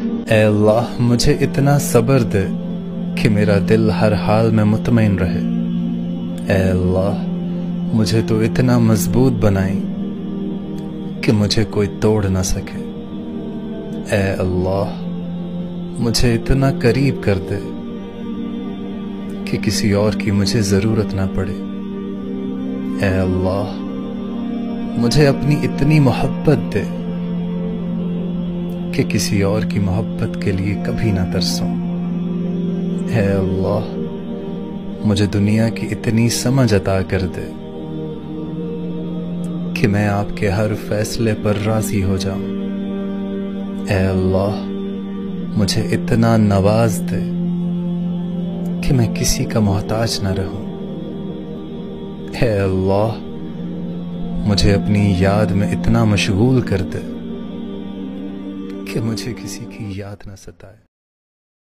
اے اللہ مجھے اتنا صبر دے کہ میرا دل ہر حال میں مطمئن رہے۔ اے اللہ مجھے تو اتنا مضبوط بنائی کہ مجھے کوئی توڑ نہ سکے۔ اے اللہ مجھے اتنا قریب کر دے کہ کسی اور کی مجھے ضرورت نہ پڑے۔ اے اللہ مجھے اپنی اتنی محبت دے کہ کسی اور کی محبت کے لیے کبھی نہ ترسوں۔ اے اللہ مجھے دنیا کی اتنی سمجھ عطا کر دے کہ میں آپ کے ہر فیصلے پر راضی ہو جاؤں۔ اے اللہ مجھے اتنا نواز دے کہ میں کسی کا محتاج نہ رہوں۔ اے اللہ مجھے اپنی یاد میں اتنا مشغول کر دے کہ مجھے کسی کی یاد نہ ستائے۔